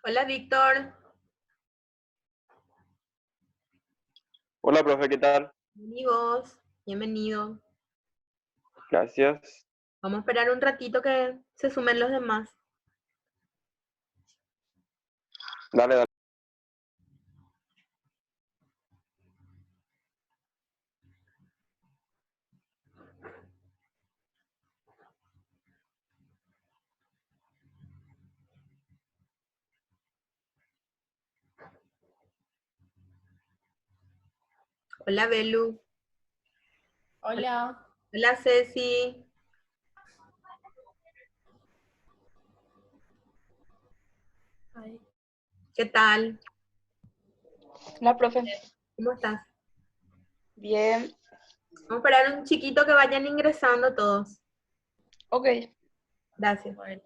Hola, Víctor. Hola, profe, ¿qué tal? Amigos, bienvenido. Gracias. Vamos a esperar un ratito que se sumen los demás. Dale, dale. Hola, Belu. Hola. Hola, Ceci. Ay. ¿Qué tal? Hola, profe. ¿Cómo estás? Bien. Vamos a esperar un chiquito que vayan ingresando todos. Ok. Gracias. Bueno.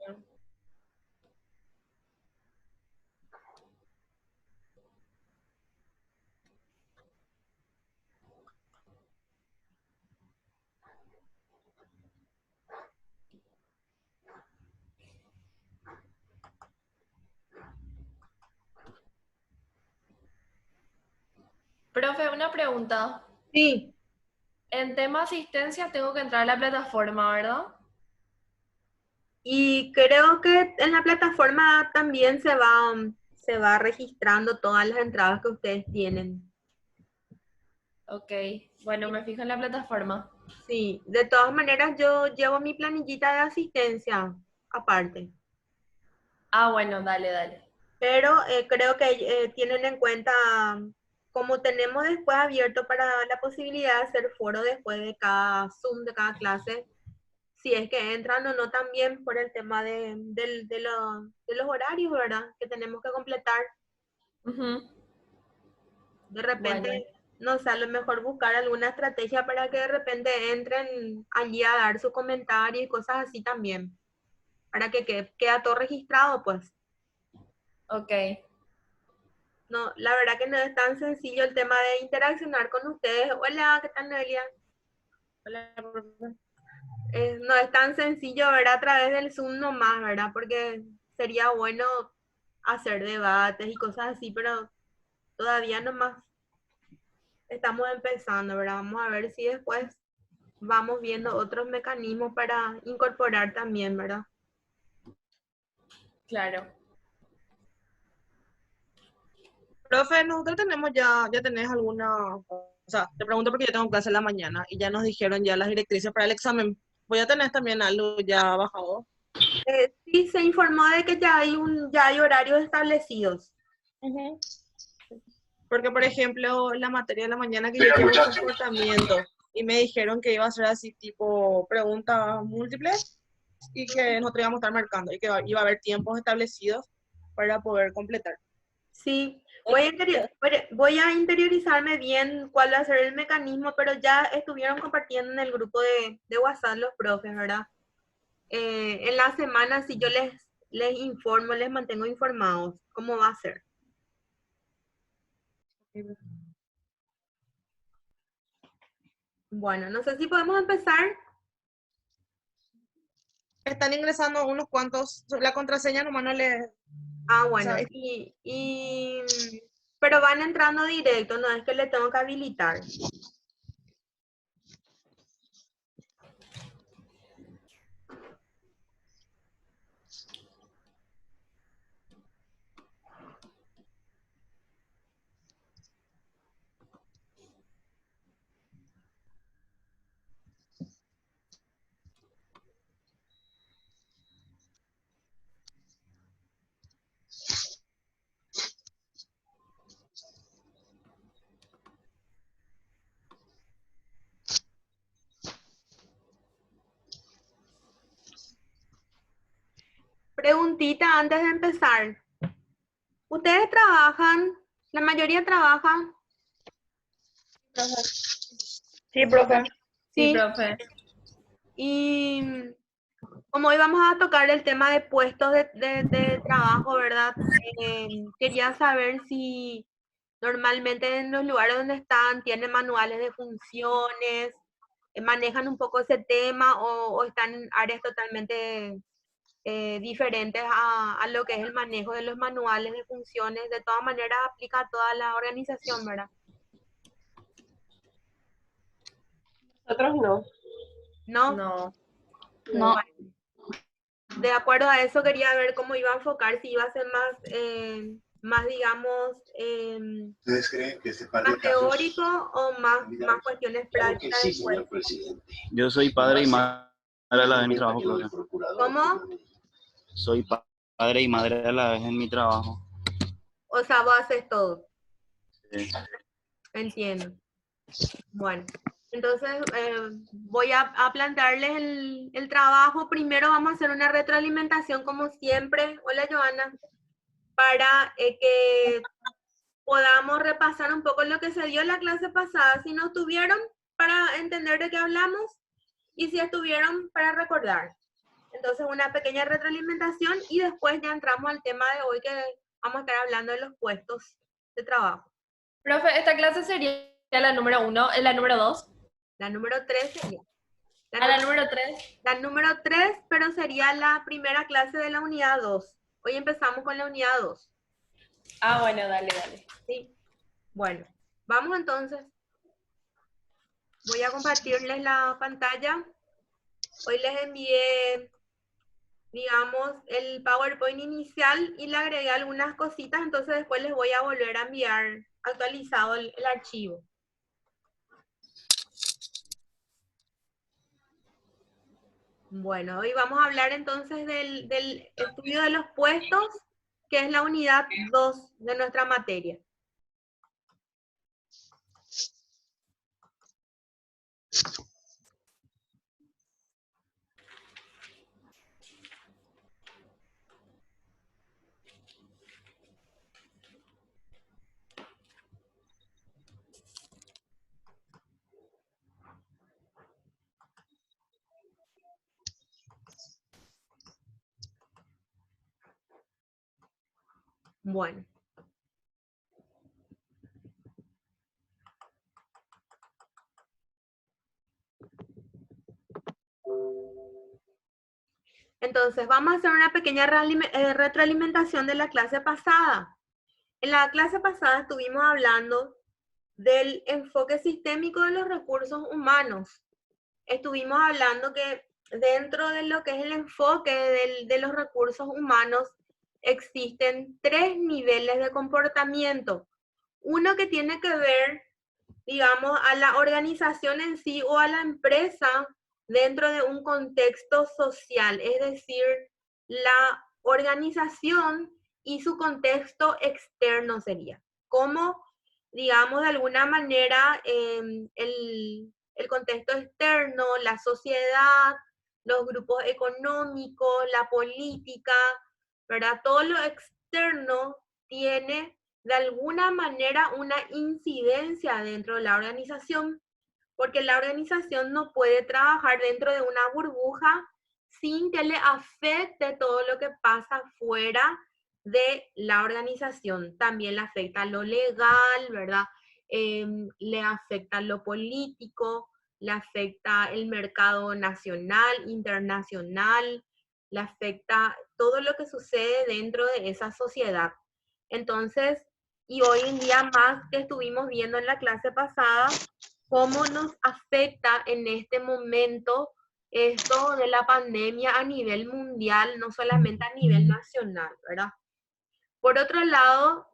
Profe, una pregunta. Sí, En tema asistencia tengo que entrar a la plataforma, ¿verdad? y creo que en la plataforma también se va registrando todas las entradas que ustedes tienen. Ok. Bueno, me fijo en la plataforma. Sí, de todas maneras yo llevo mi planillita de asistencia aparte, Ah, bueno, dale, dale. pero creo que tienen en cuenta, como tenemos después abierto para la posibilidad de hacer foro después de cada Zoom, de cada clase, si es que entran o no también por el tema de los horarios, ¿verdad? Que tenemos que completar. Ujú. De repente, Bueno, no sé, a lo mejor buscar alguna estrategia para que de repente entren allí a dar su comentario y cosas así también, para que queda todo registrado, pues. ok. No, la verdad que no es tan sencillo el tema de interaccionar con ustedes. Hola, ¿qué tal, Noelia? Hola, profe. No es tan sencillo, ¿verdad? A través del Zoom nomás, ¿verdad? Porque sería bueno hacer debates y cosas así, pero todavía nomás estamos empezando, ¿verdad? Vamos a ver si después vamos viendo otros mecanismos para incorporar también, ¿verdad? Claro. Profe, nosotros tenemos ya tenés alguna, o sea, te pregunto porque yo tengo clase en la mañana y ya nos dijeron ya las directrices para el examen. Voy a tener también algo ya bajado. Sí, se informó de que ya hay horarios establecidos. Ujú. Porque, por ejemplo, la materia de la mañana que yo llevo comportamiento y me dijeron que iba a ser así tipo preguntas múltiples y que nosotros íbamos a estar marcando y que iba a haber tiempos establecidos para poder completar. Sí, voy a interiorizarme bien cuál va a ser el mecanismo, pero ya estuvieron compartiendo en el grupo de WhatsApp los profes, ¿verdad? En la semana, si yo les informo, les mantengo informados cómo va a ser. Bueno, no sé si podemos empezar. Están ingresando unos cuantos, la contraseña nomás no le... Ah, bueno, ¿sabes? pero van entrando directo, no es que le tengo que habilitar. Preguntita antes de empezar. ¿Ustedes trabajan? ¿La mayoría trabaja? Sí, profe. Sí, Sí. profe. Y como hoy vamos a tocar el tema de puestos de trabajo, ¿verdad? Quería saber si normalmente en los lugares donde están tienen manuales de funciones, manejan un poco ese tema o están en áreas totalmente diferentes a lo que es el manejo de los manuales de funciones. De todas maneras aplica a toda la organización, ¿verdad? Nosotros no. ¿No? No. No. Bueno, de acuerdo a eso quería ver cómo iba a enfocar, si iba a ser más digamos, ¿Ustedes creen que este par de más casos... teórico o más cuestiones Claro que prácticas sí, después? señor presidente. Yo soy padre y madre a la vez en mi trabajo, profe. ¿Cómo? Soy padre y madre a la vez en mi trabajo. O sea, vos haces todo. Sí. Entiendo. Bueno, entonces voy a plantearles el trabajo. Primero vamos a hacer una retroalimentación como siempre. Hola, Joana. Para que podamos repasar un poco lo que se dio en la clase pasada. Si no estuvieron, para entender de qué hablamos. Y si estuvieron, para recordar. Entonces, una pequeña retroalimentación y después ya entramos al tema de hoy, que vamos a estar hablando de los puestos de trabajo. Profe, esta clase sería la número 1, la número 2. La número 3 sería. La número 3. La número 3, pero sería la primera clase de la unidad 2. Hoy empezamos con la unidad 2. Ah, bueno, dale. ¿Sí? Bueno, vamos entonces. Voy a compartirles la pantalla. Hoy les envié, digamos, el PowerPoint inicial y le agregué algunas cositas, entonces después les voy a volver a enviar actualizado el archivo. Bueno, hoy vamos a hablar entonces del estudio de los puestos, que es la unidad 2 de nuestra materia. Bueno. Entonces, vamos a hacer una pequeña retroalimentación de la clase pasada. En la clase pasada estuvimos hablando del enfoque sistémico de los recursos humanos. Estuvimos hablando que dentro de lo que es el enfoque de los recursos humanos existen 3 niveles de comportamiento. Uno que tiene que ver, digamos, a la organización en sí o a la empresa dentro de un contexto social, es decir, la organización y su contexto externo sería. ¿Cómo digamos, de alguna manera, el contexto externo, la sociedad, los grupos económicos, la política, ¿verdad? Todo lo externo tiene de alguna manera una incidencia dentro de la organización, porque la organización no puede trabajar dentro de una burbuja sin que le afecte todo lo que pasa fuera de la organización. También le afecta lo legal, ¿verdad? Le afecta lo político, le afecta el mercado nacional, internacional, le afecta todo lo que sucede dentro de esa sociedad. Entonces, y hoy en día más que estuvimos viendo en la clase pasada, cómo nos afecta en este momento esto de la pandemia a nivel mundial, no solamente a nivel nacional, ¿verdad? Por otro lado,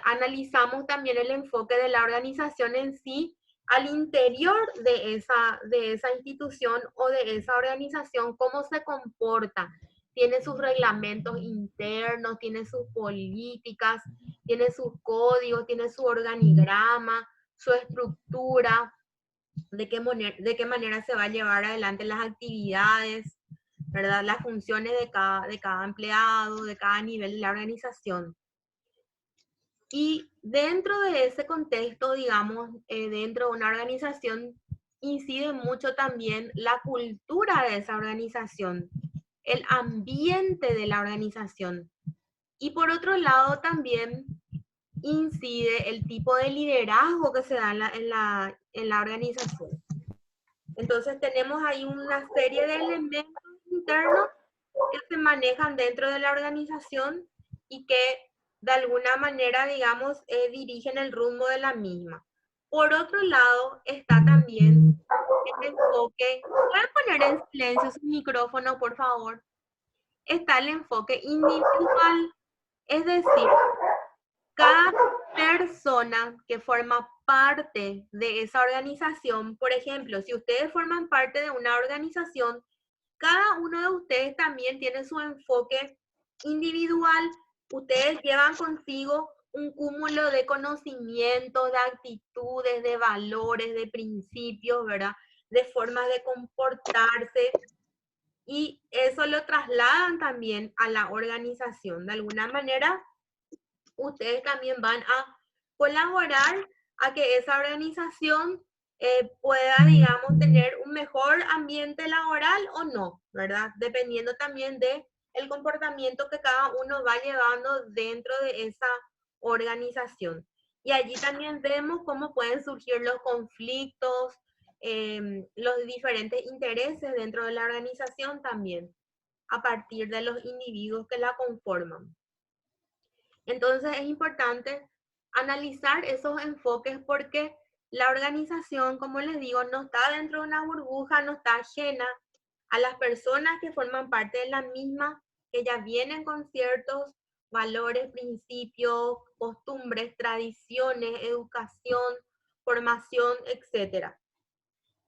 analizamos también el enfoque de la organización en sí al interior de esa institución o de esa organización, cómo se comporta. Tiene sus reglamentos internos, tiene sus políticas, tiene sus códigos, tiene su organigrama, su estructura, de qué manera se va a llevar adelante las actividades, ¿verdad? Las funciones de cada empleado, de cada nivel de la organización. Y dentro de ese contexto, digamos, dentro de una organización, incide mucho también la cultura de esa organización, el ambiente de la organización. Y por otro lado también incide el tipo de liderazgo que se da en la organización. Entonces tenemos ahí una serie de elementos internos que se manejan dentro de la organización y que de alguna manera, digamos, dirigen el rumbo de la misma. Por otro lado, está también el enfoque, ¿pueden poner en silencio su micrófono, por favor? Está el enfoque individual, es decir, cada persona que forma parte de esa organización, por ejemplo, si ustedes forman parte de una organización, cada uno de ustedes también tiene su enfoque individual. Ustedes llevan consigo un cúmulo de conocimientos, de actitudes, de valores, de principios, ¿verdad? De formas de comportarse. Y eso lo trasladan también a la organización. De alguna manera, ustedes también van a colaborar a que esa organización pueda, digamos, tener un mejor ambiente laboral o no, ¿verdad? Dependiendo también de el comportamiento que cada uno va llevando dentro de esa organización. Y allí también vemos cómo pueden surgir los conflictos, los diferentes intereses dentro de la organización también, a partir de los individuos que la conforman. Entonces es importante analizar esos enfoques porque la organización, como les digo, no está dentro de una burbuja, no está ajena a las personas que forman parte de la misma, que ya vienen con ciertos valores, principios, costumbres, tradiciones, educación, formación, etc.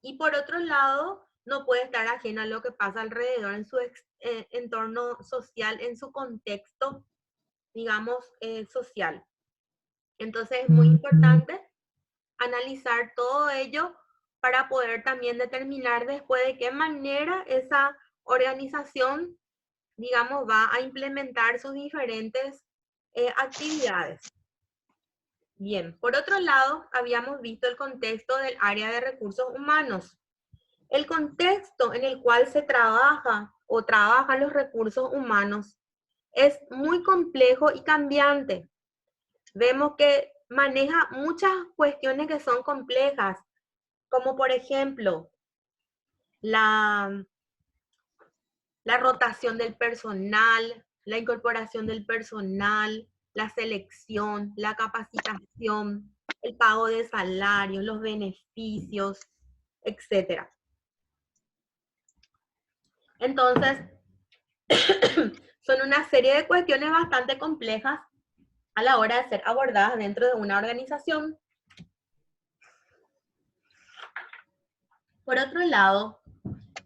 Y por otro lado, no puede estar ajena a lo que pasa alrededor en su entorno social, en su contexto, digamos, social. Entonces es muy importante analizar todo ello para poder también determinar después de qué manera esa organización, digamos, va a implementar sus diferentes actividades. Bien, por otro lado, habíamos visto el contexto del área de recursos humanos. El contexto en el cual se trabaja o trabajan los recursos humanos es muy complejo y cambiante. Vemos que maneja muchas cuestiones que son complejas, como por ejemplo, la rotación del personal, la incorporación del personal, la selección, la capacitación, el pago de salarios, los beneficios, etc. Entonces, son una serie de cuestiones bastante complejas a la hora de ser abordadas dentro de una organización. Por otro lado,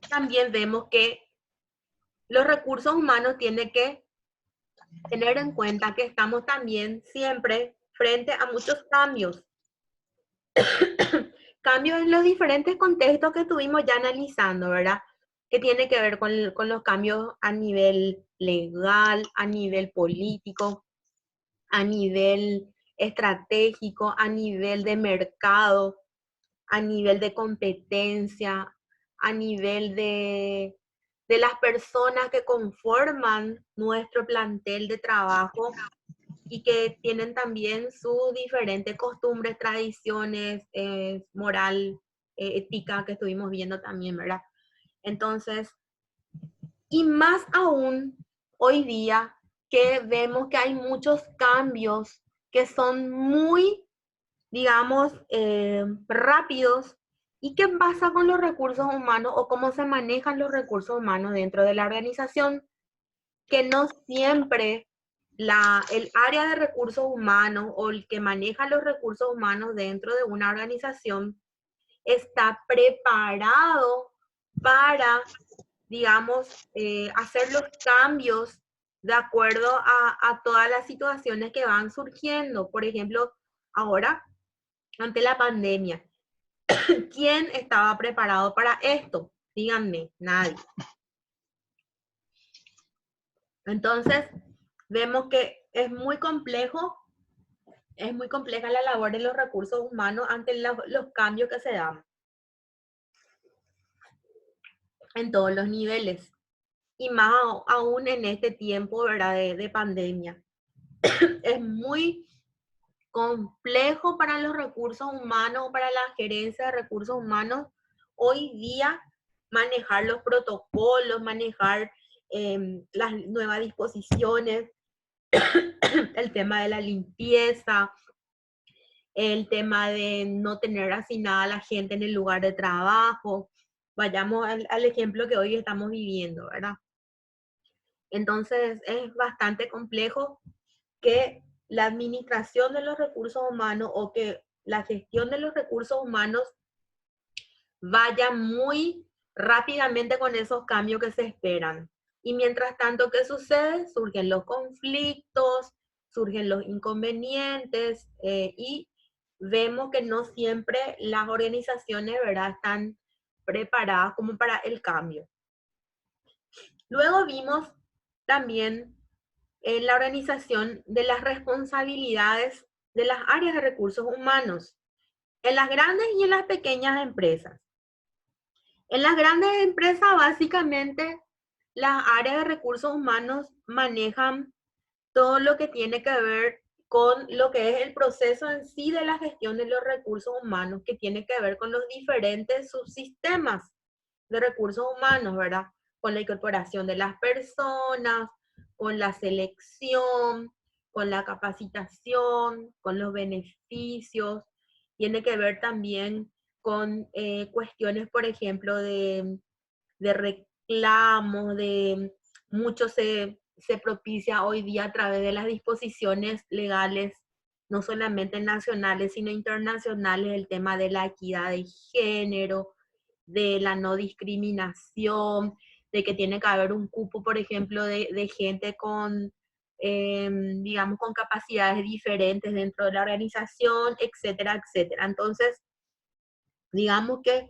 también vemos que los recursos humanos tienen que tener en cuenta que estamos también siempre frente a muchos cambios. Cambios en los diferentes contextos que estuvimos ya analizando, ¿verdad? Que tiene que ver con los cambios a nivel legal, a nivel político, a nivel estratégico, a nivel de mercado, a nivel de competencia, a nivel de las personas que conforman nuestro plantel de trabajo y que tienen también sus diferentes costumbres, tradiciones, moral, ética que estuvimos viendo también, ¿verdad? Entonces, y más aún hoy día que vemos que hay muchos cambios que son muy, digamos, rápidos. ¿Y qué pasa con los recursos humanos o cómo se manejan los recursos humanos dentro de la organización? Que no siempre el área de recursos humanos o el que maneja los recursos humanos dentro de una organización está preparado para, digamos, hacer los cambios de acuerdo a todas las situaciones que van surgiendo. Por ejemplo, ahora, ante la pandemia, ¿quién estaba preparado para esto? Díganme, nadie. Entonces, vemos que es muy compleja la labor de los recursos humanos ante los cambios que se dan en todos los niveles. Y más aún en este tiempo, ¿verdad? De pandemia. Es muy complejo para los recursos humanos, para la gerencia de recursos humanos, hoy día manejar los protocolos, manejar las nuevas disposiciones, el tema de la limpieza, el tema de no tener asignada a la gente en el lugar de trabajo. Vayamos al ejemplo que hoy estamos viviendo, ¿verdad? Entonces es bastante complejo que la administración de los recursos humanos o que la gestión de los recursos humanos vaya muy rápidamente con esos cambios que se esperan. Y mientras tanto, ¿qué sucede? Surgen los conflictos, surgen los inconvenientes y vemos que no siempre las organizaciones, ¿verdad?, están preparadas como para el cambio. Luego vimos también en la organización de las responsabilidades de las áreas de recursos humanos, en las grandes y en las pequeñas empresas. En las grandes empresas, básicamente, las áreas de recursos humanos manejan todo lo que tiene que ver con lo que es el proceso en sí de la gestión de los recursos humanos, que tiene que ver con los diferentes subsistemas de recursos humanos, ¿verdad? Con la incorporación de las personas, con la selección, con la capacitación, con los beneficios. Tiene que ver también con cuestiones, por ejemplo, de reclamos, mucho se propicia hoy día a través de las disposiciones legales, no solamente nacionales, sino internacionales, el tema de la equidad de género, de la no discriminación, de que tiene que haber un cupo, por ejemplo, de gente con, digamos, con capacidades diferentes dentro de la organización, etcétera, etcétera. Entonces, digamos que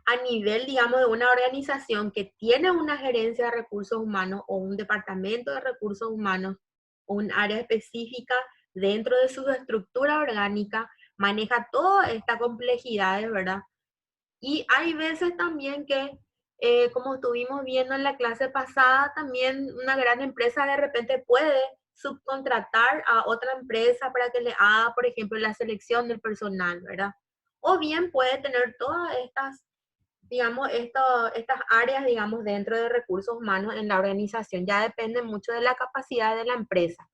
a nivel, digamos, de una organización que tiene una gerencia de recursos humanos o un departamento de recursos humanos o un área específica dentro de su estructura orgánica, maneja toda esta complejidad, ¿verdad? Y hay veces también que, como estuvimos viendo en la clase pasada, también una gran empresa de repente puede subcontratar a otra empresa para que le haga, por ejemplo, la selección del personal, ¿verdad? O bien puede tener todas estas, digamos, estas áreas, digamos, dentro de recursos humanos en la organización. Ya depende mucho de la capacidad de la empresa.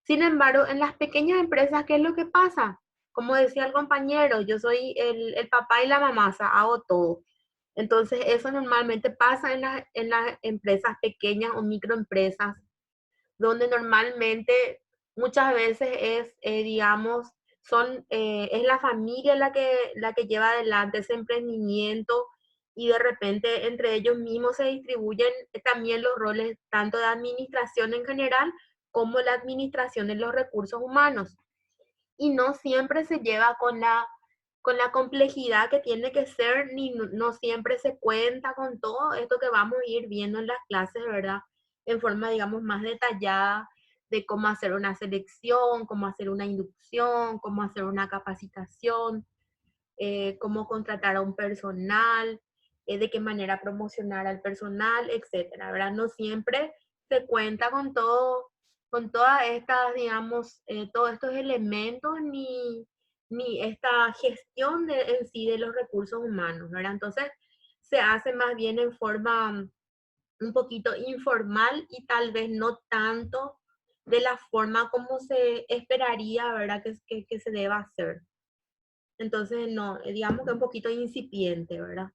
Sin embargo, en las pequeñas empresas, ¿qué es lo que pasa? Como decía el compañero, yo soy el papá y la mamá, o sea, hago todo. Entonces, eso normalmente pasa en las empresas pequeñas o microempresas, donde normalmente muchas veces es, digamos, es la familia la que lleva adelante ese emprendimiento y de repente entre ellos mismos se distribuyen también los roles tanto de administración en general como la administración de los recursos humanos. y no siempre se lleva con la complejidad que tiene que ser, ni no siempre se cuenta con todo esto que vamos a ir viendo en las clases, ¿verdad? En forma, digamos, más detallada de cómo hacer una selección, cómo hacer una inducción, cómo hacer una capacitación, cómo contratar a un personal, de qué manera promocionar al personal, etcétera, ¿verdad? No siempre se cuenta con todo, con todas estas, digamos, todos estos elementos, ni esta gestión en sí de los recursos humanos, ¿verdad? Entonces, se hace más bien en forma un poquito informal y tal vez no tanto de la forma como se esperaría, ¿verdad? Que se deba hacer. Entonces, no, digamos que un poquito incipiente, ¿verdad?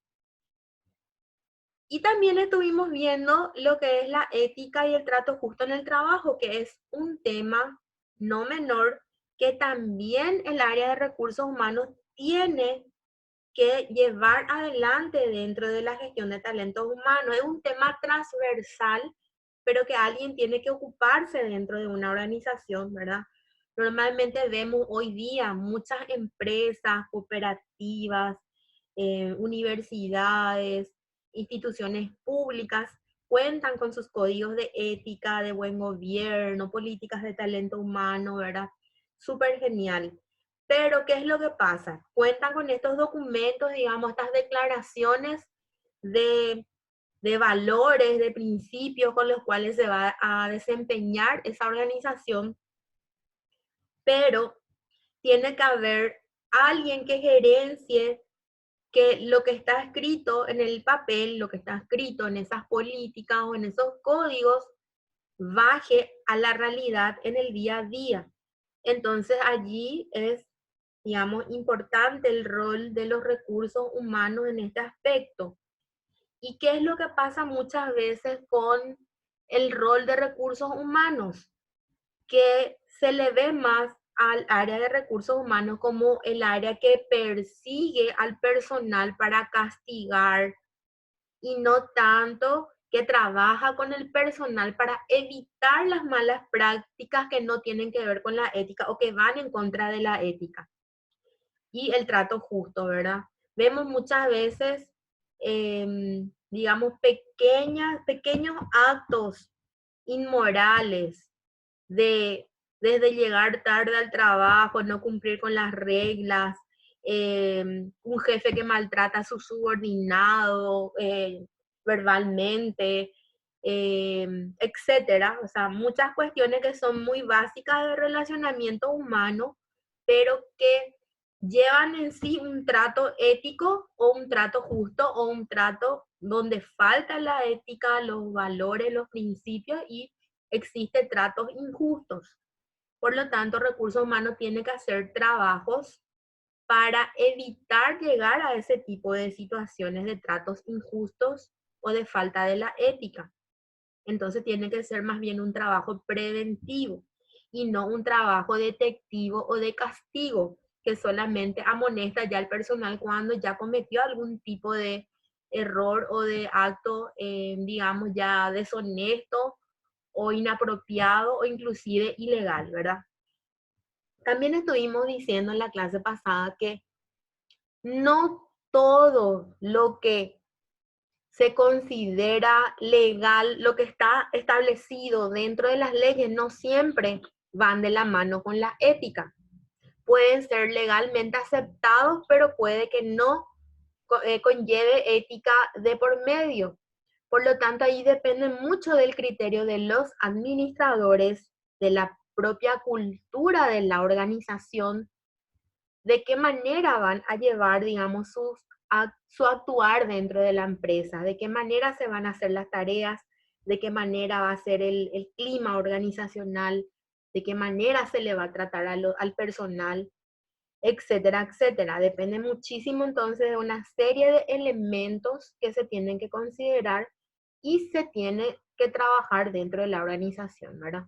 Y también estuvimos viendo lo que es la ética y el trato justo en el trabajo, que es un tema no menor que también el área de recursos humanos tiene que llevar adelante dentro de la gestión de talentos humanos. Es un tema transversal, pero que alguien tiene que ocuparse dentro de una organización, ¿verdad? Normalmente vemos hoy día muchas empresas, cooperativas, universidades, instituciones públicas, cuentan con sus códigos de ética, de buen gobierno, políticas de talento humano, ¿verdad? Súper genial. Pero, ¿qué es lo que pasa? Cuentan con estos documentos, digamos, estas declaraciones de, de valores, de principios con los cuales se va a desempeñar esa organización, pero tiene que haber alguien que gerencie que lo que está escrito en el papel, lo que está escrito en esas políticas o en esos códigos, baje a la realidad en el día a día. Entonces allí es, digamos, importante el rol de los recursos humanos en este aspecto. ¿Y qué es lo que pasa muchas veces con el rol de recursos humanos? Que se le ve más al área de recursos humanos como el área que persigue al personal para castigar y no tanto que trabaja con el personal para evitar las malas prácticas que no tienen que ver con la ética o que van en contra de la ética. Y el trato justo, ¿verdad? Vemos muchas veces, digamos, pequeños actos inmorales desde llegar tarde al trabajo, no cumplir con las reglas, un jefe que maltrata a su subordinado verbalmente, etcétera. O sea, muchas cuestiones que son muy básicas de relacionamiento humano, pero que llevan en sí un trato ético o un trato justo o un trato donde falta la ética, los valores, los principios y existe tratos injustos. Por lo tanto, recursos humanos tiene que hacer trabajos para evitar llegar a ese tipo de situaciones de tratos injustos o de falta de la ética. Entonces tiene que ser más bien un trabajo preventivo y no un trabajo detectivo o de castigo que solamente amonesta ya al personal cuando ya cometió algún tipo de error o de acto, digamos, ya deshonesto o inapropiado o inclusive ilegal, ¿verdad? También estuvimos diciendo en la clase pasada que no todo lo que se considera legal, lo que está establecido dentro de las leyes, no siempre van de la mano con la ética. Pueden ser legalmente aceptados, pero puede que no conlleve ética de por medio. Por lo tanto, ahí depende mucho del criterio de los administradores, de la propia cultura de la organización, de qué manera van a llevar, digamos, su actuar dentro de la empresa, de qué manera se van a hacer las tareas, de qué manera va a ser el clima organizacional, de qué manera se le va a tratar al personal, etcétera, etcétera. Depende muchísimo entonces de una serie de elementos que se tienen que considerar y se tiene que trabajar dentro de la organización, ¿verdad?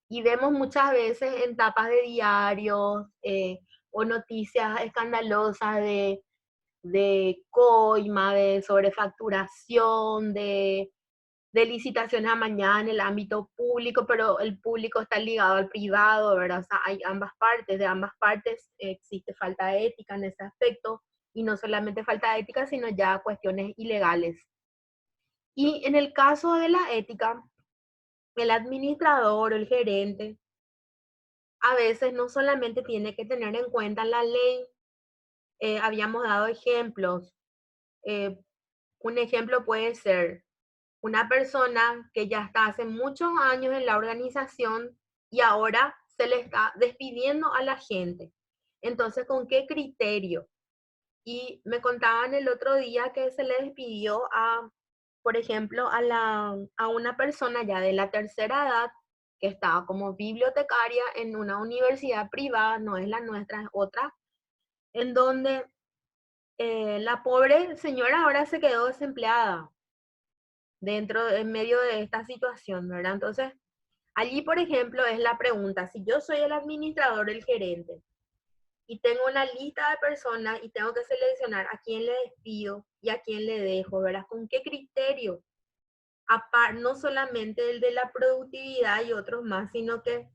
Y vemos muchas veces en tapas de diarios o noticias escandalosas de coima, de sobrefacturación, de licitaciones amañadas en el ámbito público, pero el público está ligado al privado, ¿verdad? O sea, hay ambas partes, de ambas partes existe falta de ética en ese aspecto, y no solamente falta de ética, sino ya cuestiones ilegales. Y en el caso de la ética, el administrador o el gerente a veces no solamente tiene que tener en cuenta la ley, habíamos dado ejemplos. Un ejemplo puede ser una persona que ya está hace muchos años en la organización y ahora se le está despidiendo a la gente. Entonces, ¿con qué criterio? Y me contaban el otro día que se le despidió a, por ejemplo, a una persona ya de la tercera edad que estaba como bibliotecaria en una universidad privada, no es la nuestra, es otra, en donde la pobre señora ahora se quedó desempleada en medio de esta situación, ¿verdad? Entonces, allí, por ejemplo, es la pregunta, si yo soy el administrador, el gerente, y tengo una lista de personas y tengo que seleccionar a quién le despido y a quién le dejo, ¿verdad? ¿Con qué criterio? No solamente el de la productividad y otros más, sino que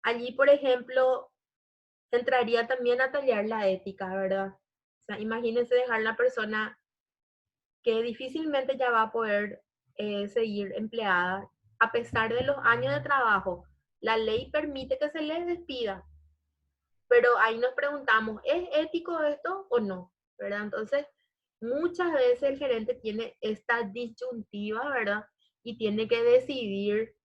allí, por ejemplo, entraría también a tallar la ética, ¿verdad? O sea, imagínense dejar a la persona que difícilmente ya va a poder seguir empleada a pesar de los años de trabajo. La ley permite que se les despida, pero ahí nos preguntamos, ¿es ético esto o no? ¿Verdad? Entonces, muchas veces el gerente tiene esta disyuntiva, ¿verdad? Y tiene que decidir,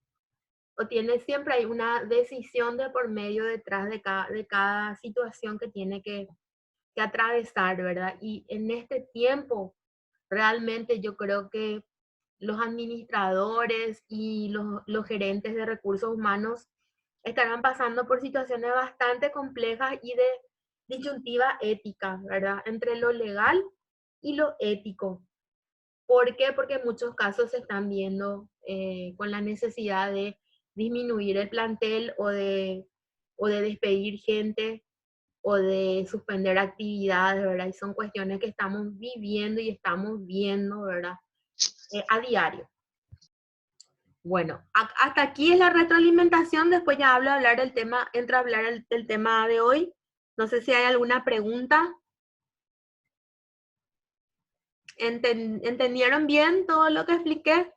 o tiene siempre hay una decisión de por medio detrás de cada situación que tiene que atravesar, ¿verdad? Y en este tiempo, realmente yo creo que los administradores y los gerentes de recursos humanos estarán pasando por situaciones bastante complejas y de disyuntiva ética, ¿verdad? Entre lo legal y lo ético. ¿Por qué? Porque en muchos casos se están viendo con la necesidad de disminuir el plantel o de despedir gente o de suspender actividades, ¿verdad? Y son cuestiones que estamos viviendo y estamos viendo, ¿verdad? A diario. Bueno, hasta aquí es la retroalimentación, después ya hablar del tema, entra a hablar del tema de hoy. No sé si hay alguna pregunta. ¿Entendieron bien todo lo que expliqué?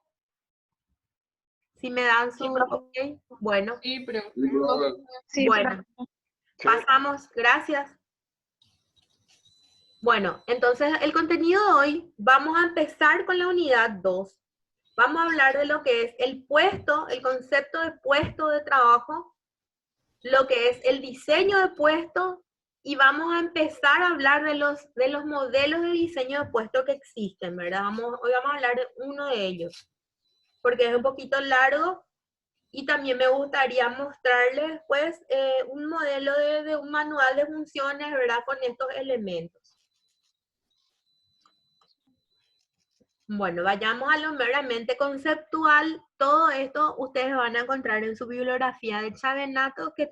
Si me dan su... ok, bueno. Sí, pero Sí, Bueno, pasamos, gracias. Bueno, entonces el contenido de hoy, vamos a empezar con la unidad 2. Vamos a hablar de lo que es el puesto, el concepto de puesto de trabajo, lo que es el diseño de puesto, y vamos a empezar a hablar de los modelos de diseño de puesto que existen, ¿verdad? Hoy vamos a hablar de uno de ellos, porque es un poquito largo, y también me gustaría mostrarles, pues, un modelo de un manual de funciones, ¿verdad? Con estos elementos. Bueno, vayamos a lo meramente conceptual. Todo esto ustedes van a encontrar en su bibliografía de Chavenato que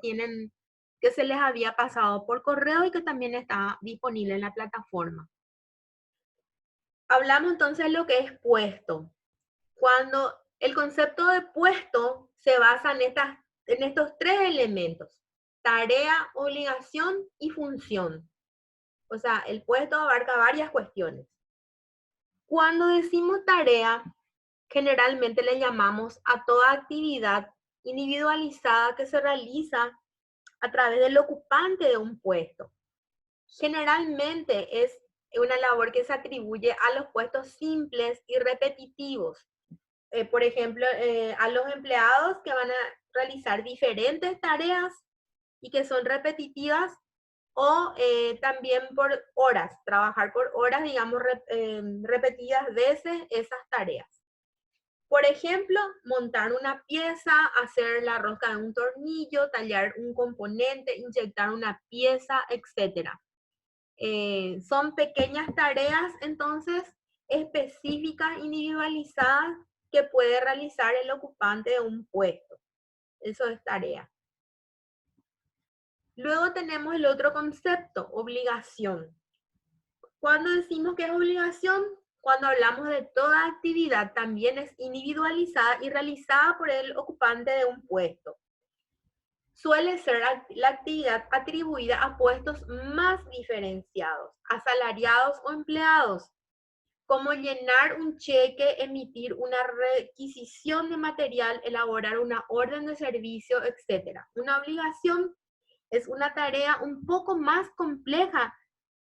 se les había pasado por correo y que también está disponible en la plataforma. Hablamos entonces de lo que es puesto. Cuando el concepto de puesto se basa en estos tres elementos: tarea, obligación y función. O sea, el puesto abarca varias cuestiones. Cuando decimos tarea, generalmente le llamamos a toda actividad individualizada que se realiza a través del ocupante de un puesto. Generalmente es una labor que se atribuye a los puestos simples y repetitivos. Por ejemplo, a los empleados que van a realizar diferentes tareas y que son repetitivas, o también por horas, trabajar por horas, digamos, repetidas veces esas tareas. Por ejemplo, montar una pieza, hacer la rosca de un tornillo, tallar un componente, inyectar una pieza, etc. Son pequeñas tareas, entonces, específicas, individualizadas, que puede realizar el ocupante de un puesto. Eso es tarea. Luego tenemos el otro concepto, obligación. Cuando decimos que es obligación, cuando hablamos de toda actividad, también es individualizada y realizada por el ocupante de un puesto. Suele ser la actividad atribuida a puestos más diferenciados, asalariados o empleados, como llenar un cheque, emitir una requisición de material, elaborar una orden de servicio, etc. Una obligación es una tarea un poco más compleja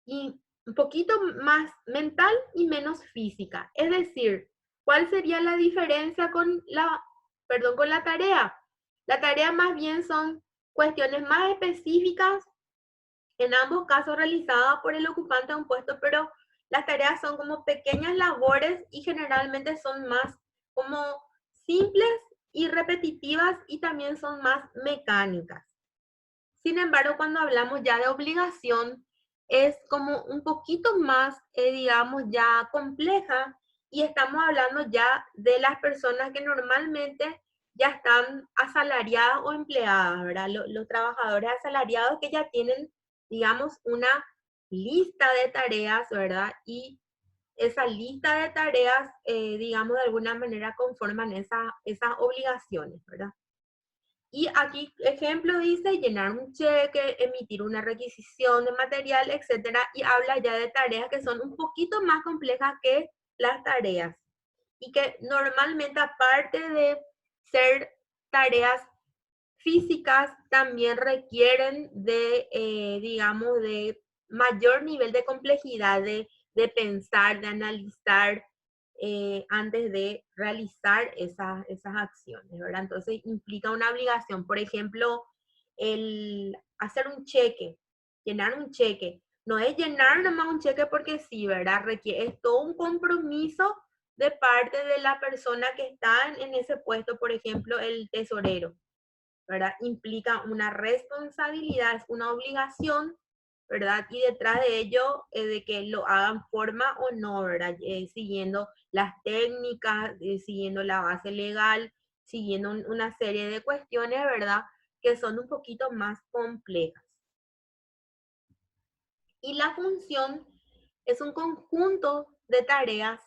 y un poquito más mental y menos física. Es decir, ¿cuál sería la diferencia con la tarea? La tarea más bien son cuestiones más específicas, en ambos casos realizadas por el ocupante de un puesto, pero las tareas son como pequeñas labores y generalmente son más como simples y repetitivas y también son más mecánicas. Sin embargo, cuando hablamos ya de obligación, es como un poquito más, digamos, ya compleja y estamos hablando ya de las personas que normalmente ya están asalariadas o empleadas, ¿verdad? Los trabajadores asalariados que ya tienen, digamos, una lista de tareas, ¿verdad? Y esa lista de tareas, digamos, de alguna manera conforman esas obligaciones, ¿verdad? Y aquí, ejemplo, dice llenar un cheque, emitir una requisición de material, etcétera, y habla ya de tareas que son un poquito más complejas que las tareas. Y que normalmente, aparte de ser tareas físicas, también requieren de, digamos, de mayor nivel de complejidad, de pensar, de analizar, antes de realizar esas acciones, ¿verdad? Entonces implica una obligación. Por ejemplo, el hacer un cheque, llenar un cheque. No es llenar nomás un cheque porque sí, ¿verdad? Es todo un compromiso de parte de la persona que está en ese puesto, por ejemplo, el tesorero, ¿verdad? Implica una responsabilidad, es una obligación, ¿verdad? Y detrás de ello, de que lo hagan forma o no, ¿verdad? Siguiendo las técnicas, siguiendo la base legal, siguiendo una serie de cuestiones, ¿verdad? Que son un poquito más complejas. Y la función es un conjunto de tareas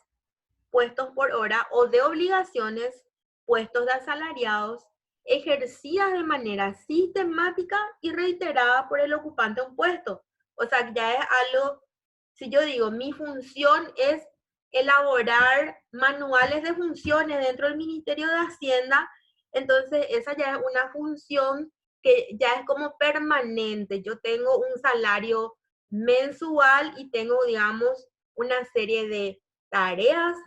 puestos por hora o de obligaciones, puestos de asalariados, ejercidas de manera sistemática y reiterada por el ocupante de un puesto. O sea, ya es algo, si yo digo, mi función es elaborar manuales de funciones dentro del Ministerio de Hacienda, entonces esa ya es una función que ya es como permanente. Yo tengo un salario mensual y tengo, digamos, una serie de tareas,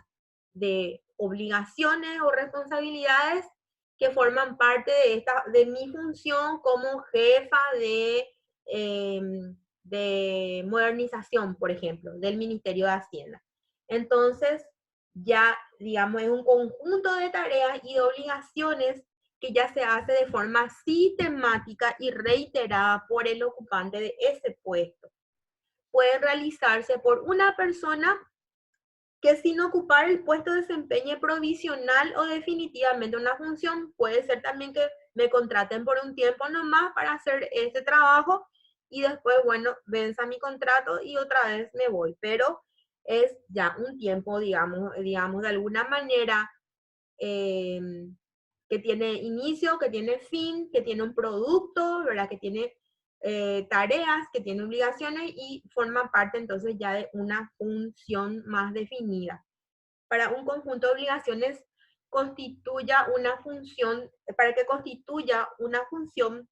de obligaciones o responsabilidades que forman parte de mi función como jefa de modernización, por ejemplo, del Ministerio de Hacienda. Entonces, ya, digamos, es un conjunto de tareas y de obligaciones que ya se hace de forma sistemática y reiterada por el ocupante de ese puesto. Puede realizarse por una persona que sin ocupar el puesto desempeñe provisional o definitivamente una función. Puede ser también que me contraten por un tiempo nomás para hacer este trabajo y después, bueno, venza mi contrato y otra vez me voy. Pero es ya un tiempo, digamos de alguna manera, que tiene inicio, que tiene fin, que tiene un producto, ¿verdad? Que tiene tareas, que tiene obligaciones y forman parte entonces ya de una función más definida. Para un conjunto de obligaciones constituya una función, para que constituya una función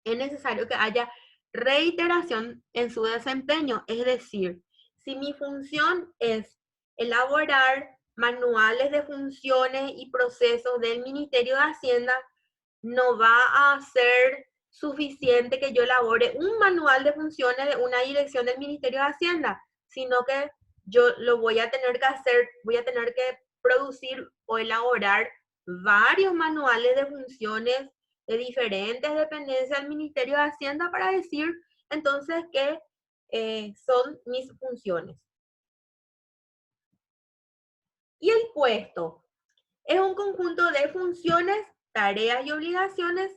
es necesario que haya reiteración en su desempeño. Es decir, si mi función es elaborar manuales de funciones y procesos del Ministerio de Hacienda, no va a ser suficiente que yo elabore un manual de funciones de una dirección del Ministerio de Hacienda, sino que yo lo voy a tener que hacer, voy a tener que producir o elaborar varios manuales de funciones de diferentes dependencias del Ministerio de Hacienda para decir entonces que son mis funciones. Y el puesto es un conjunto de funciones, tareas y obligaciones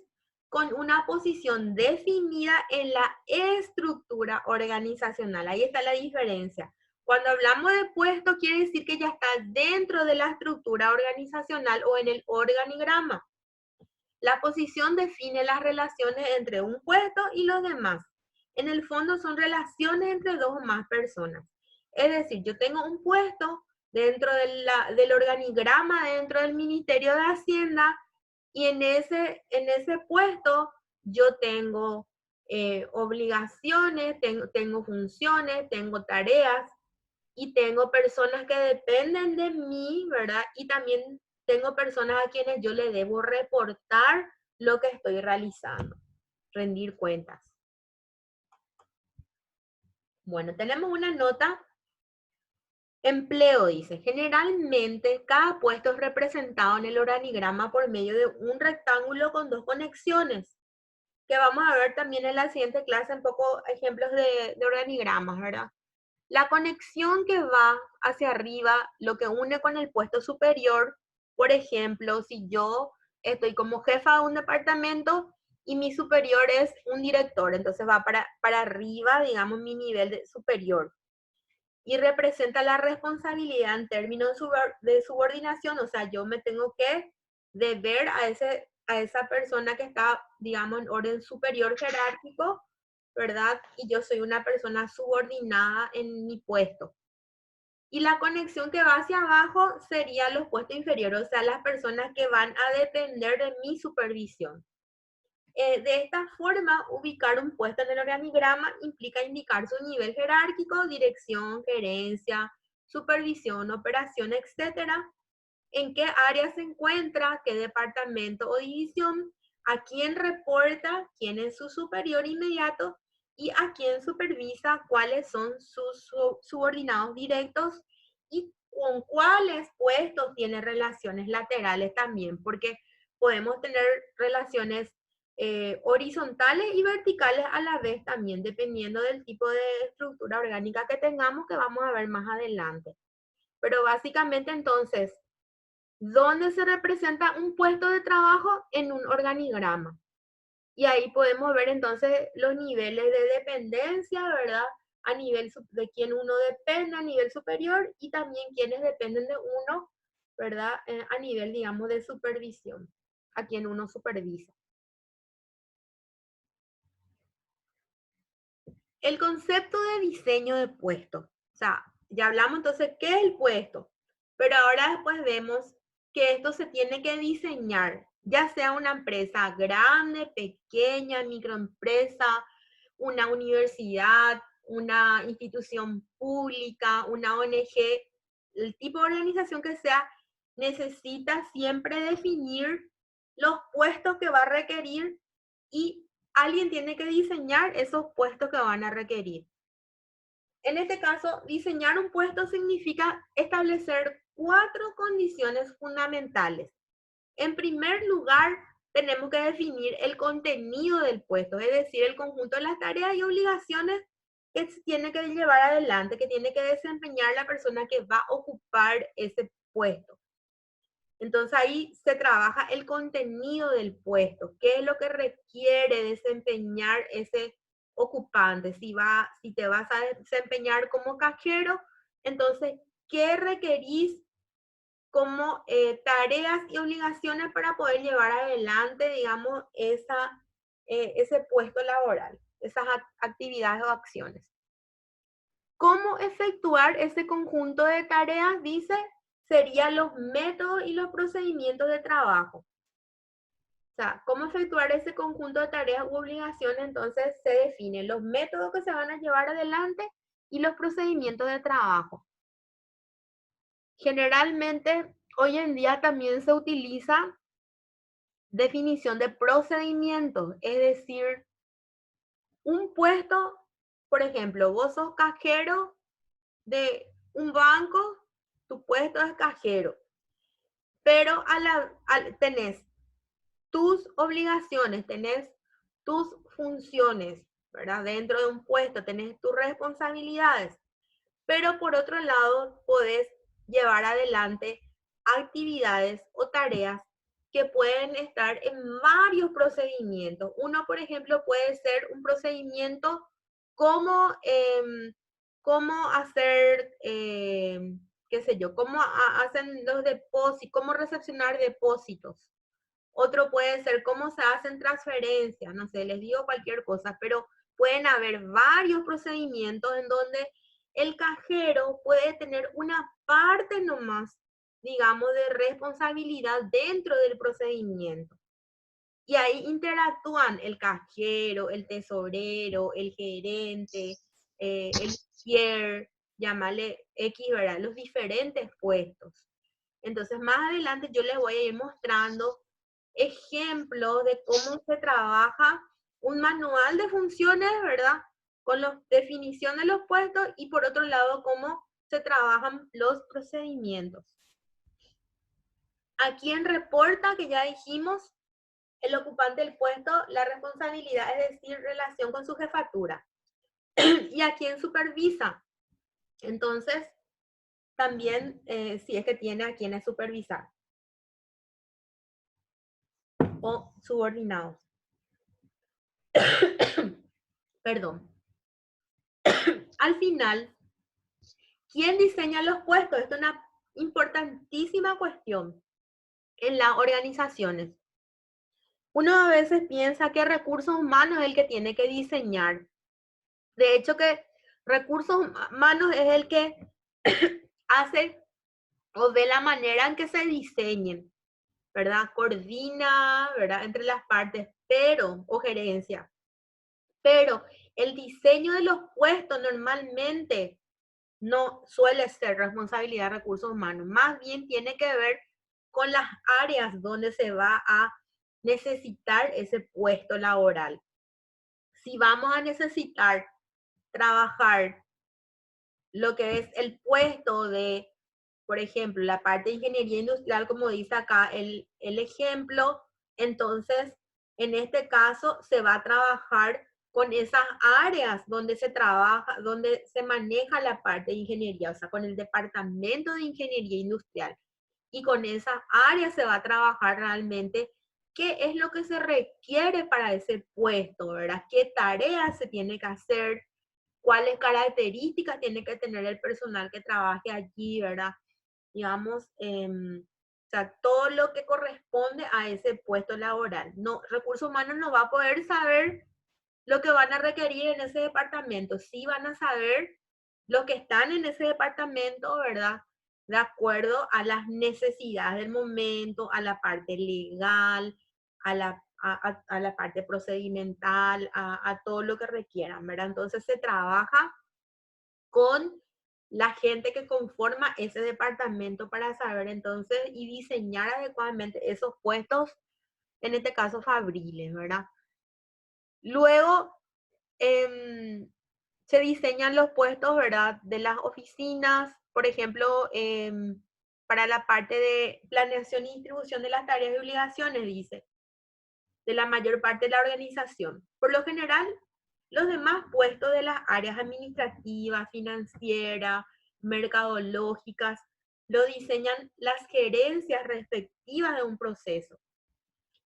con una posición definida en la estructura organizacional. Ahí está la diferencia. Cuando hablamos de puesto, quiere decir que ya está dentro de la estructura organizacional o en el organigrama. La posición define las relaciones entre un puesto y los demás. En el fondo son relaciones entre dos o más personas. Es decir, yo tengo un puesto dentro del organigrama, dentro del Ministerio de Hacienda, y en ese puesto yo tengo obligaciones, tengo funciones, tengo tareas, y tengo personas que dependen de mí, ¿verdad? Y también tengo personas a quienes yo le debo reportar lo que estoy realizando, rendir cuentas. Bueno, tenemos una nota. Empleo, dice, generalmente cada puesto es representado en el organigrama por medio de un rectángulo con dos conexiones, que vamos a ver también en la siguiente clase un poco ejemplos de organigramas, ¿verdad? La conexión que va hacia arriba, lo que une con el puesto superior, por ejemplo, si yo estoy como jefa de un departamento y mi superior es un director, entonces va para arriba, digamos, mi nivel superior. Y representa la responsabilidad en términos de subordinación, o sea, yo me tengo que deber a esa persona que está, digamos, en orden superior jerárquico, ¿verdad? Y yo soy una persona subordinada en mi puesto. Y la conexión que va hacia abajo sería los puestos inferiores, o sea, las personas que van a depender de mi supervisión. De esta forma, ubicar un puesto en el organigrama implica indicar su nivel jerárquico, dirección, gerencia, supervisión, operación, etcétera, en qué área se encuentra, qué departamento o división, a quién reporta, quién es su superior inmediato y a quién supervisa, cuáles son sus subordinados directos y con cuáles puestos tiene relaciones laterales también, porque podemos tener relaciones horizontales y verticales a la vez también, dependiendo del tipo de estructura orgánica que tengamos, que vamos a ver más adelante. Pero básicamente entonces, ¿dónde se representa un puesto de trabajo? En un organigrama. Y ahí podemos ver entonces los niveles de dependencia, ¿verdad? A nivel de quién uno depende a nivel superior y también quienes dependen de uno, ¿verdad? A nivel, digamos, de supervisión, a quien uno supervisa. El concepto de diseño de puesto. O sea, ya hablamos entonces qué es el puesto, pero ahora después vemos que esto se tiene que diseñar, ya sea una empresa grande, pequeña, microempresa, una universidad, una institución pública, una ONG, el tipo de organización que sea, necesita siempre definir los puestos que va a requerir y alguien tiene que diseñar esos puestos que van a requerir. En este caso, diseñar un puesto significa establecer 4 condiciones fundamentales. En primer lugar, tenemos que definir el contenido del puesto, es decir, el conjunto de las tareas y obligaciones que tiene que llevar adelante, que tiene que desempeñar la persona que va a ocupar ese puesto. Entonces ahí se trabaja el contenido del puesto, qué es lo que requiere desempeñar ese ocupante. Si te vas a desempeñar como cajero, entonces, ¿qué requerís como tareas y obligaciones para poder llevar adelante, digamos, ese puesto laboral, esas actividades o acciones? ¿Cómo efectuar ese conjunto de tareas? Dice, serían los métodos y los procedimientos de trabajo. O sea, ¿cómo efectuar ese conjunto de tareas u obligaciones? Entonces se definen los métodos que se van a llevar adelante y los procedimientos de trabajo. Generalmente, hoy en día también se utiliza definición de procedimientos, es decir, un puesto, por ejemplo, vos sos cajero de un banco, tu puesto es cajero, pero tenés tus obligaciones, tenés tus funciones, ¿verdad? Dentro de un puesto tenés tus responsabilidades, pero por otro lado podés llevar adelante actividades o tareas que pueden estar en varios procedimientos. Uno, por ejemplo, puede ser un procedimiento como cómo hacer, qué sé yo, cómo hacen los depósitos, cómo recepcionar depósitos. Otro puede ser cómo se hacen transferencias, no sé, les digo cualquier cosa, pero pueden haber varios procedimientos en donde el cajero puede tener una parte nomás, digamos, de responsabilidad dentro del procedimiento. Y ahí interactúan el cajero, el tesorero, el gerente, el cashier, llámale X, ¿verdad? Los diferentes puestos. Entonces, más adelante yo les voy a ir mostrando ejemplos de cómo se trabaja un manual de funciones, ¿verdad? Con la definición de los puestos y por otro lado, cómo se trabajan los procedimientos. A quien reporta, que ya dijimos, el ocupante del puesto, la responsabilidad, es decir, relación con su jefatura. Y a quien supervisa. Entonces, también si es que tiene a quienes supervisar. O subordinados. Perdón. Al final, ¿quién diseña los puestos? Esto es una importantísima cuestión en las organizaciones. Uno a veces piensa que recursos humanos es el que tiene que diseñar. De hecho, que recursos humanos es el que hace o ve la manera en que se diseñen, ¿verdad? Coordina, ¿verdad? Entre las partes, pero, o gerencia. Pero el diseño de los puestos normalmente no suele ser responsabilidad de recursos humanos. Más bien tiene que ver con las áreas donde se va a necesitar ese puesto laboral. Si vamos a necesitar trabajar lo que es el puesto de, por ejemplo, la parte de ingeniería industrial, como dice acá el ejemplo, entonces, en este caso, se va a trabajar con esas áreas donde se trabaja, donde se maneja la parte de ingeniería, o sea, con el departamento de ingeniería industrial. Y con esas áreas se va a trabajar realmente qué es lo que se requiere para ese puesto, ¿verdad? ¿Qué tareas se tiene que hacer? ¿Cuáles características tiene que tener el personal que trabaje allí, ¿verdad? Digamos, o sea, todo lo que corresponde a ese puesto laboral. No, recursos humanos no va a poder saber lo que van a requerir en ese departamento. Sí van a saber lo que están en ese departamento, ¿verdad? De acuerdo a las necesidades del momento, a la parte legal, a la parte procedimental, a todo lo que requieran, ¿verdad? Entonces se trabaja con la gente que conforma ese departamento para saber entonces y diseñar adecuadamente esos puestos, en este caso fabriles, ¿verdad? Luego se diseñan los puestos, ¿verdad? De las oficinas, por ejemplo, para la parte de planeación y distribución de las tareas y obligaciones, dice, de la mayor parte de la organización. Por lo general, los demás puestos de las áreas administrativas, financieras, mercadológicas, lo diseñan las gerencias respectivas de un proceso.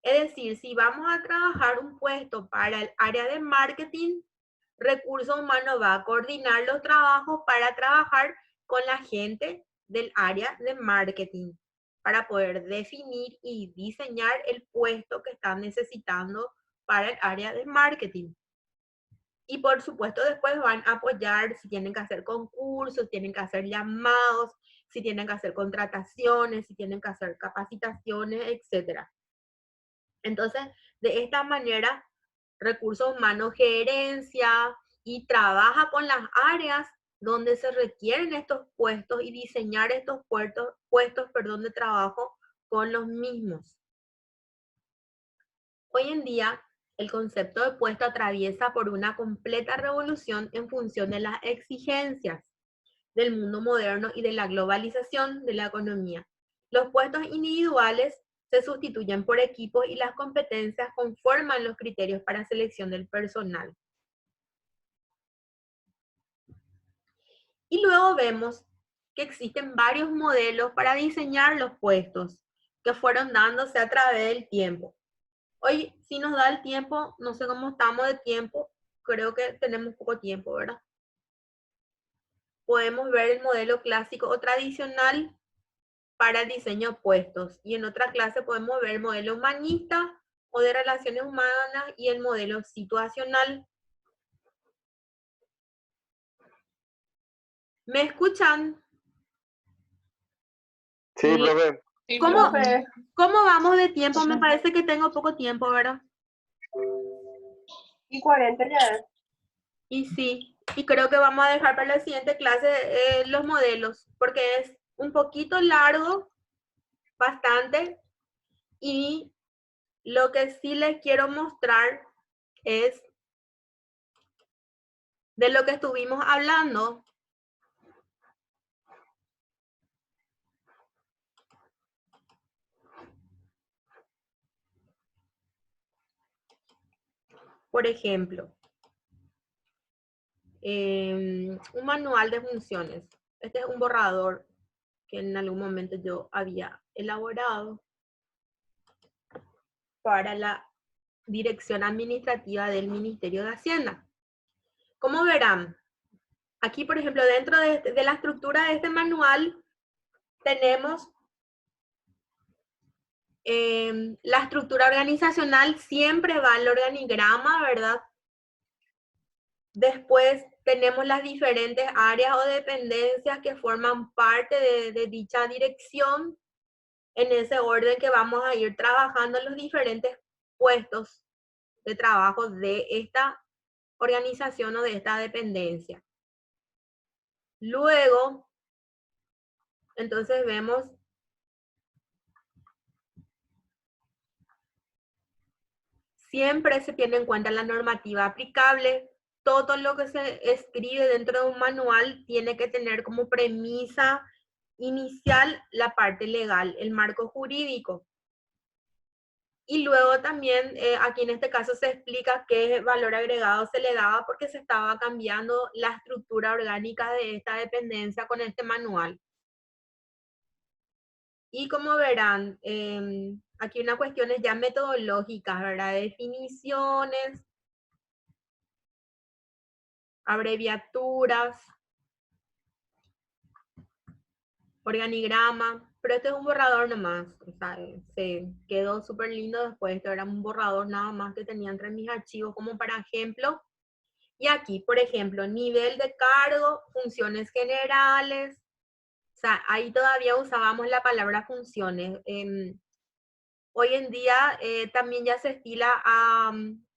Es decir, si vamos a trabajar un puesto para el área de marketing, recursos humanos va a coordinar los trabajos para trabajar con la gente del área de marketing, para poder definir y diseñar el puesto que están necesitando para el área de marketing. Y por supuesto después van a apoyar si tienen que hacer concursos, tienen que hacer llamados, si tienen que hacer contrataciones, si tienen que hacer capacitaciones, etc. Entonces, de esta manera, recursos humanos gerencia y trabaja con las áreas donde se requieren estos puestos y diseñar estos puestos de trabajo con los mismos. Hoy en día, el concepto de puesto atraviesa por una completa revolución en función de las exigencias del mundo moderno y de la globalización de la economía. Los puestos individuales se sustituyen por equipos y las competencias conforman los criterios para selección del personal. Y luego vemos que existen varios modelos para diseñar los puestos que fueron dándose a través del tiempo. Hoy, si nos da el tiempo, no sé cómo estamos de tiempo, creo que tenemos poco tiempo, ¿verdad? podemos ver el modelo clásico o tradicional para el diseño de puestos. Y en otra clase podemos ver el modelo humanista o de relaciones humanas y el modelo situacional. ¿Me escuchan? Sí, profe. Sí, ¿Cómo, profe. ¿Cómo vamos de tiempo? Me parece que tengo poco tiempo, ¿verdad? Y 40 ya. Y sí, y creo que vamos a dejar para la siguiente clase los modelos, porque es un poquito largo, bastante, y lo que sí les quiero mostrar es de lo que estuvimos hablando. Por ejemplo, un manual de funciones. Este es un borrador que en algún momento yo había elaborado para la Dirección Administrativa del Ministerio de Hacienda. Como verán, aquí, por ejemplo, dentro de la estructura de este manual, tenemos la estructura organizacional, siempre va el organigrama, ¿verdad? Después tenemos las diferentes áreas o dependencias que forman parte de dicha dirección, en ese orden que vamos a ir trabajando en los diferentes puestos de trabajo de esta organización o de esta dependencia. Luego, entonces vemos siempre se tiene en cuenta la normativa aplicable. Todo lo que se escribe dentro de un manual tiene que tener como premisa inicial la parte legal, el marco jurídico. Y luego también, aquí en este caso se explica qué valor agregado se le daba porque se estaba cambiando la estructura orgánica de esta dependencia con este manual. Y como verán, aquí unas cuestiones ya metodológicas, ¿verdad? Definiciones, abreviaturas, organigrama, pero este es un borrador nomás, o sea, se quedó súper lindo después, esto era un borrador nada más que tenía entre mis archivos como para ejemplo. Y aquí, por ejemplo, nivel de cargo, funciones generales, o sea, ahí todavía usábamos la palabra funciones. Hoy en día también ya se estila a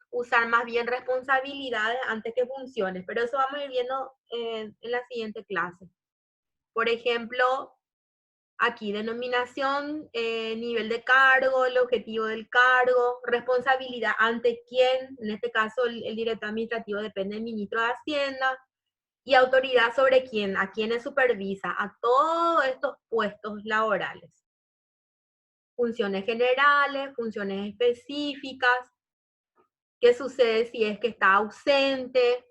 usar más bien responsabilidades antes que funciones, pero eso vamos a ir viendo en la siguiente clase. Por ejemplo, aquí denominación, nivel de cargo, el objetivo del cargo, responsabilidad ante quién, en este caso el director administrativo depende del ministro de Hacienda, y autoridad sobre quién, a quiénes supervisa, a todos estos puestos laborales. Funciones generales, funciones específicas, qué sucede si es que está ausente,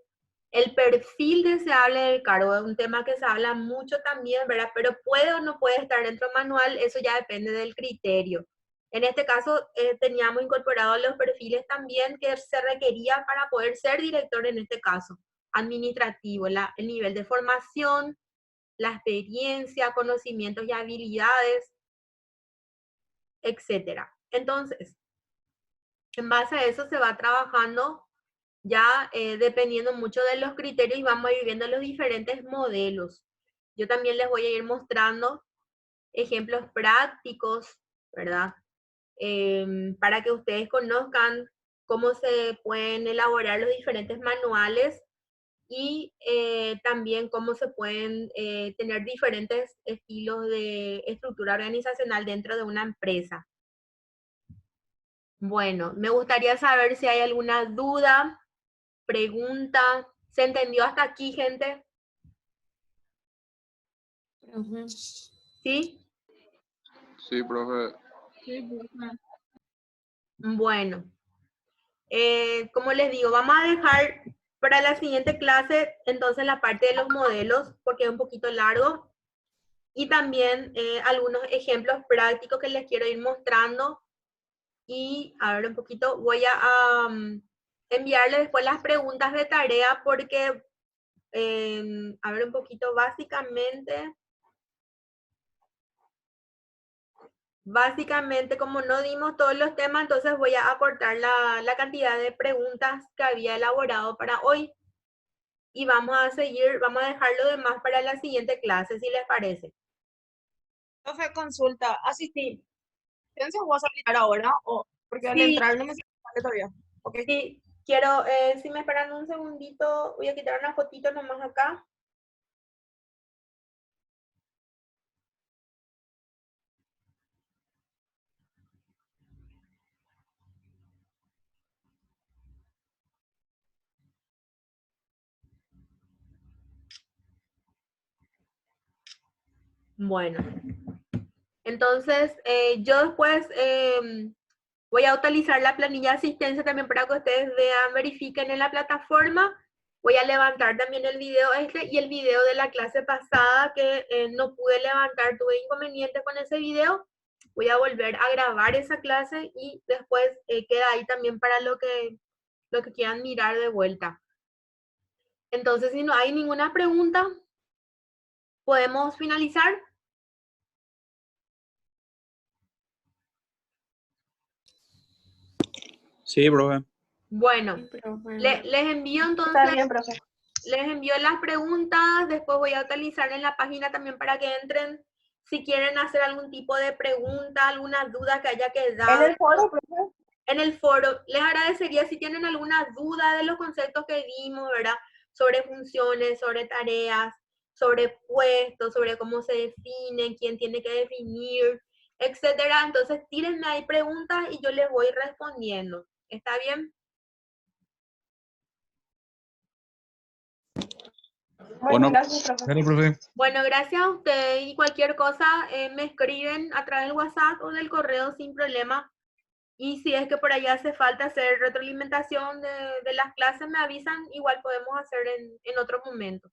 el perfil deseable del cargo es un tema que se habla mucho también, ¿verdad? Pero puede o no puede estar dentro del manual, eso ya depende del criterio. En este caso, teníamos incorporados los perfiles también que se requería para poder ser director, en este caso, administrativo, el nivel de formación, la experiencia, conocimientos y habilidades, etc. Entonces, en base a eso se va trabajando ya dependiendo mucho de los criterios y vamos a ir viendo los diferentes modelos. Yo también les voy a ir mostrando ejemplos prácticos, ¿verdad? Para que ustedes conozcan cómo se pueden elaborar los diferentes manuales y también cómo se pueden tener diferentes estilos de estructura organizacional dentro de una empresa. Bueno, me gustaría saber si hay alguna duda, pregunta. ¿Se entendió hasta aquí, gente? ¿Sí? Sí, profe. Bueno, como les digo, vamos a dejar para la siguiente clase entonces la parte de los modelos, porque es un poquito largo, y también algunos ejemplos prácticos que les quiero ir mostrando. Y a ver un poquito, voy a enviarles después las preguntas de tarea porque a ver un poquito, básicamente como no dimos todos los temas, entonces voy a acortar la cantidad de preguntas que había elaborado para hoy. Y vamos a dejar lo demás para la siguiente clase, si les parece. Profe, consulta, asistencia vas a aplicar ahora, o porque al Sí. entrar no me sale todavía. Ok. Sí, quiero, si me esperan un segundito, voy a quitar una fotito nomás acá. Bueno, entonces yo después voy a utilizar la planilla de asistencia también para que ustedes vean, verifiquen en la plataforma. Voy a levantar también el video y el video de la clase pasada que no pude levantar, tuve inconvenientes con ese video. Voy a volver a grabar esa clase y después queda ahí también para lo que quieran mirar de vuelta. Entonces, si no hay ninguna pregunta, ¿podemos finalizar? Sí, profe. Bueno, Sí, profe. les envío entonces, Está bien, profe. les envío las preguntas, después voy a utilizar en la página también para que entren, si quieren hacer algún tipo de pregunta, alguna duda que haya quedado. En el foro, profe. En el foro, les agradecería si tienen alguna duda de los conceptos que vimos, ¿verdad? Sobre funciones, sobre tareas, sobre puestos, sobre cómo se definen, quién tiene que definir, etcétera. Entonces, tírenme ahí preguntas y yo les voy respondiendo. ¿Está bien? Bueno, Bueno, gracias, profe. dale, profe. Bueno, gracias a ustedes y cualquier cosa me escriben a través del WhatsApp o del correo sin problema. Y si es que por allá hace falta hacer retroalimentación de las clases, me avisan, igual podemos hacer en otro momento.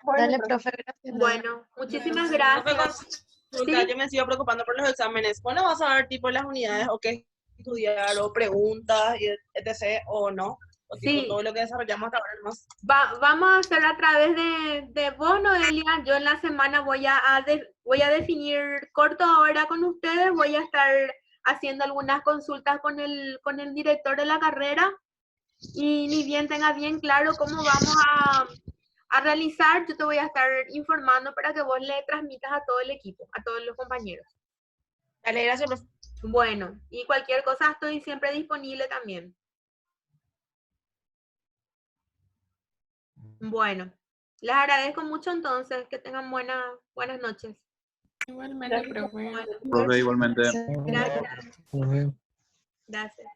Bueno, Dale, profe. profe, gracias. Bueno, muchísimas Profe, gracias. consulta, ¿Sí? yo me sigo preocupando por los exámenes. ¿Cuándo vas a ver tipo las unidades o qué estudiar o preguntas, y etc. o no? O tipo Sí. todo lo que desarrollamos hasta ahora más. Vamos a hacer a través de vos, Noelia. Yo en la semana voy a definir corto ahora con ustedes. Voy a estar haciendo algunas consultas con el director de la carrera. Y ni bien tenga bien claro cómo vamos a realizar, yo te voy a estar informando para que vos le transmitas a todo el equipo, a todos los compañeros. Dale, gracias, profe. Bueno, y cualquier cosa estoy siempre disponible también. Bueno, les agradezco mucho entonces, que tengan buenas noches. Igualmente, Gracias. profe. Bueno, Profe, igualmente. gracias. Gracias.